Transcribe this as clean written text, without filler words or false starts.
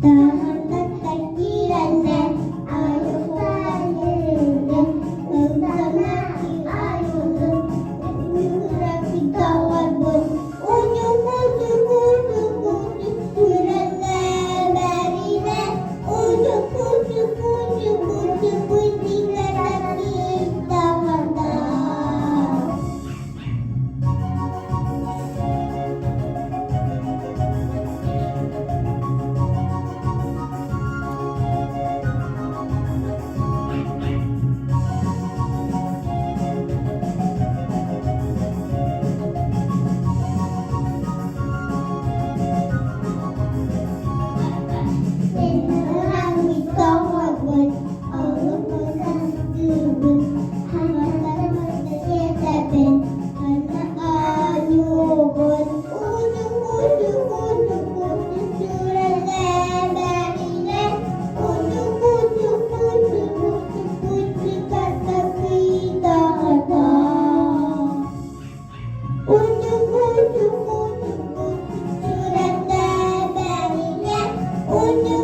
Tahanlah pikirannya, ayo saja bersama ayo rapi kawan pun ujung ujung ujung ujung surana barina ujung ujung ujung ujung ujung lagi tahanlah. Unjuk